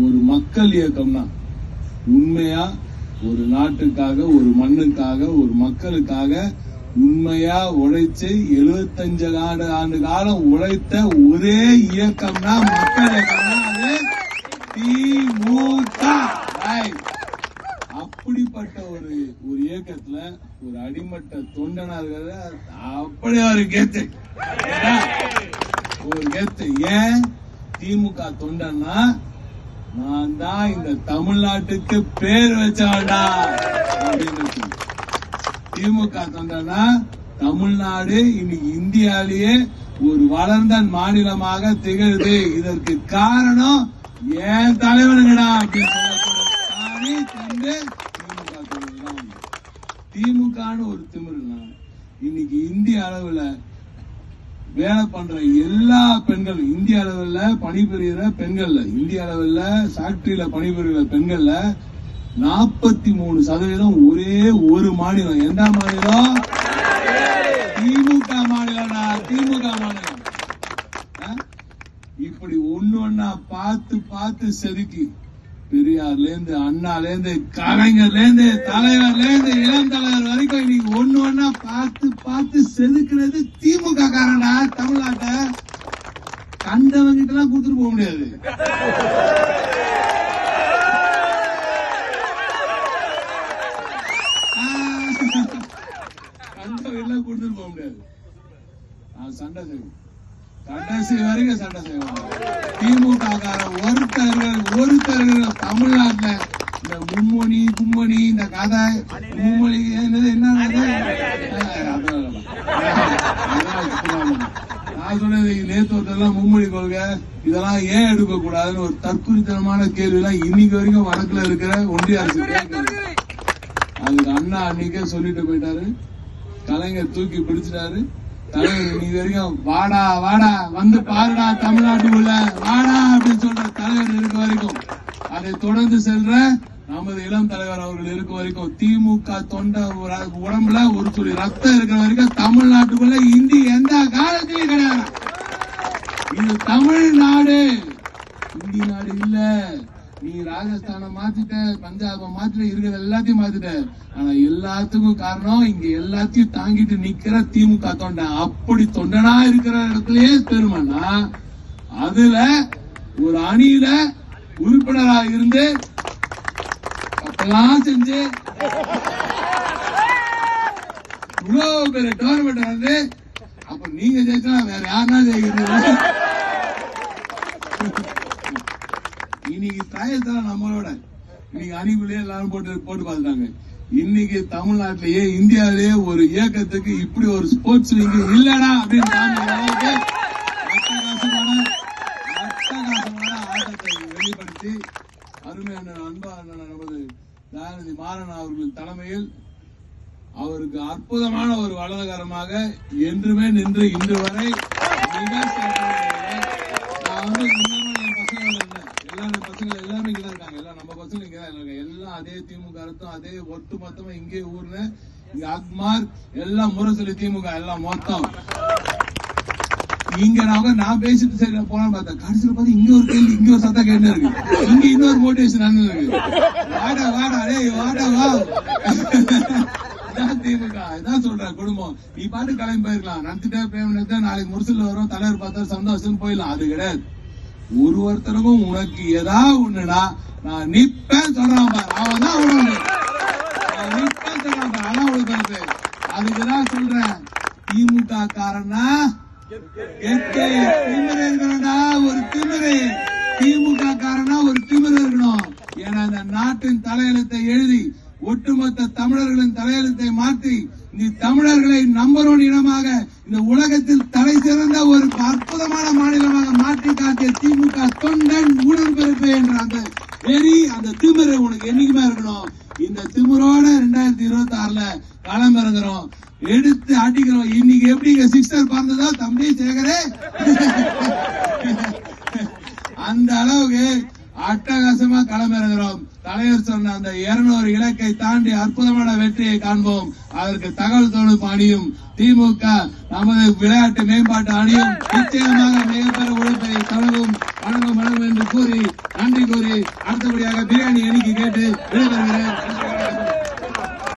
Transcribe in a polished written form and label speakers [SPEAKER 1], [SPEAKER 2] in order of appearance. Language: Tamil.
[SPEAKER 1] ஒரு மக்கள் இயக்கம்னா உண்மையா ஒரு நாட்டுக்காக, ஒரு மண்ணுக்காக, ஒரு மக்களுக்காக உண்மையா உழைச்சு 75 ஆண்டு காலம் உழைத்த ஒரே இயக்கம்னா மக்கள் இயக்கம்னா அது திமுக. அப்படிப்பட்ட ஒரு இயக்கத்துல ஒரு அடிமட்ட தொண்டனா இருக்கிற அப்படி ஒரு கெத்து, ஒரு கெத்து. ஏன் திமுக தொண்டன்னா நான் தான் இந்த தமிழ்நாட்டுக்கு பேர் வச்சவன்டா அப்படின்னு. திமுக தொண்டனா தமிழ்நாடு இன்னைக்கு இந்தியாலேயே ஒரு வளர்ந்த மாநிலமாக திகழ்து. இதற்கு காரணம் ஏன் தலைவனுங்கடா அப்படின்னு திமுகன்னு ஒரு திமிருனா இன்னைக்கு இந்திய அளவுல வேலை பண்ற எல்லா பெண்களும், இந்திய அளவுல பணிபுரிகிற பெண்கள்ல, இந்திய அளவுல ஃபேக்டரியில பணிபுரிகிற பெண்கள்ல 43% ஒரே ஒரு மாநிலம். எந்த மாநிலம்? திமுக மாநிலம்டா, திமுக மாநிலம். இப்படி ஒண்ணு பார்த்து பார்த்து செதுக்கி பெரியார்ல இருந்து, அண்ணால இருந்து, கலைஞர்ல இருந்து, தலைவர்ல இருந்து, இளம் தலைவர் வரைக்கும் இன்னைக்கு ஒண்ணு பார்த்து பார்த்து செதுக்குறது திமுக காரண்டா. தமிழ்நாட்டை கண்டவங்கிட்ட எல்லாம் கொடுத்துட்டு போக முடியாது. கண்டவங்க கொடுத்துட்டு போக முடியாது. சண்டை செய்வோம், கடைசி வரைக்கும் சண்டை செய்வோம். திமுக காரன் ஒருத்தர்கள் தமிழ்நாட்டுல இந்த மும்மொழி கும்மொழி இந்த கதை மும்மொழி என்ன நான் சொன்னது நேத்துவத்தெல்லாம் மும்மொழி கொள்கை இதெல்லாம் ஏன் எடுக்க கூடாதுன்னு ஒரு தற்குறித்தனமான கேள்வி எல்லாம் இன்னைக்கு வரைக்கும் வடக்குல இருக்கிற ஒன்றிய அரசு கேட்கறது. அதுக்கு அண்ணா அன்னைக்கே சொல்லிட்டு போயிட்டாரு, கலைஞர் தூக்கி பிடிச்சிட்டாரு. தலைவர் இன்னைக்கு வரைக்கும் வாடா வாடா வந்து பாருடா தமிழ்நாட்டுக்குள்ள வாடா அப்படின்னு சொல்ற தலைவர் இருக்க வரைக்கும், அதை தொடர்ந்து செல்ற நமது இளம் தலைவர் அவர்கள் இருக்க வரைக்கும், திமுக தொண்ட உடம்புல ஒரு துளி ரத்தம் இருக்கிற வரைக்கும் தமிழ்நாட்டுக்குள்ள இந்தி எந்த காலத்திலையும் கிடையாது. இது தமிழ்நாடு, இந்தி நாடு இல்ல. நீ ராஜஸ்தான மாத்திட்ட, பஞ்சாப மாத்திட்ட, இருக்கிற எல்லாத்தையும் மாத்திட்ட. ஆனா எல்லாத்துக்கும் காரணம் இங்க எல்லாத்தையும் தாங்கிட்டு நிக்கிற திமுக தொண்டன். அப்படி தொண்டனா இருக்கிற இடத்துலயே பெருமைன்னா அதுல ஒரு அணியில உறுப்பினரா இருந்து அப்பெல்லாம் செஞ்சு இவ்வளவு பெரிய டோர்னமெண்ட் வந்து அப்ப நீங்க ஜெயிச்சா வேற யாருன்னா ஜெயிக்கிறது. இன்னைக்கு தாயத்தால நம்மளோட இன்னைக்கு அணிக்குள்ளேயே எல்லாரும் போட்டு பார்த்துட்டாங்க. இன்னைக்கு தமிழ்நாட்டிலேயே இந்தியாவிலேயே ஒரு இயக்கத்துக்கு இப்படி ஒரு ஸ்போர்ட்ஸ் விங் இல்லடா அப்படின்னு அட்டகாசமான ஆட்டத்தை வெளிப்படுத்தி அருமையான அன்பா நமது தயாநிதி மாறன் அவர்களின் தலைமையில் அவருக்கு அற்புதமான ஒரு வலதுகரமாக என்றுமே நின்று இன்று வரை மிக எல்லாமே இங்க இருக்காங்க. எல்லாம் நம்ம பசங்க இங்க தான் இருக்காங்க. எல்லாம் அதே திமுக அர்த்தம், அதே ஒட்டு மொத்தமா இங்கே ஊர்ல இங்க அக்மார் எல்லாம் முரசொலி திமுக எல்லாம் மொத்தம் இங்க. நான் பேசிட்டு சரி போன பார்த்தேன், கடைசியில் பார்த்து இங்க ஒரு கேள்வி, இங்க ஒரு சத்தம் கேட்டு இருக்கு, இங்க இன்னொரு மோட்டிவேஷன் இருக்கு. வாடா வாடா டே வாடா வா. திமுக இதான் சொல்ற குடும்பம். நீ பாட்டு கிளம்பி போயிருக்கலாம், நடத்திட்டே பேமெண்ட் நாளைக்கு முரசொலி வரும், தலைவர் பார்த்தா சந்தோஷம் போயிடலாம். அது கிடையாது. ஒருத்தருக்கும் உனக்கு ஏதாவது ஒண்ணுனா நான் நிப்பேன் சொல்றான் பாரு, அவன் தான் நிப்பேன் சொல்றான் பாரு, அதான் உனக்கு. அதுக்குதான் சொல்றேன், திமுக காரன்னா திமிரு இருக்கணும்டா, ஒரு திமிரு. திமுக காரனா ஒரு திமிரு இருக்கணும். ஏன்னா இந்த நாட்டின் தலையெழுத்தை எழுதி ஒட்டுமொத்த தமிழர்களின் தலையெழுத்தை மாற்றி நீ தமிழர்களை நம்பர் 1 இனமாக இந்த உலகத்தில் தலை சிறந்த ஒரு அற்புதமான மாநிலமாக மாற்றி காட்டிய திமுக தொண்டன் உடன்பிறப்பு என்ற அந்த வெறி, அந்த திமிரு உனக்கு என்னைக்குமே இருக்கணும். இந்த திமிரோட 2026ல களம் இறங்குறோம், எடுத்து அடிக்கிறோம். இன்னைக்கு எப்படி சிக்ஸர் பறந்ததோ தம்பி சேகரே, அந்த அளவுக்கு அட்டகாசமா களமிறங்குறோம். தலைவர் சொன்ன அந்த 200 இலக்கை தாண்டி அற்புதமான வெற்றியை காண்போம். அதற்கு தகவல் தொழில்நுட்ப அணியும் திமுக நமது விளையாட்டு மேம்பாட்டு அணியும் நிச்சயமாக மிகப்பெரிய உழைப்பை தொடரும். வணக்கம் என்று கூறி நன்றி கூறி அடுத்தபடியாக பிரியாணி எண்ணிக்கை கேட்டு விடைபெறுகிறேன்.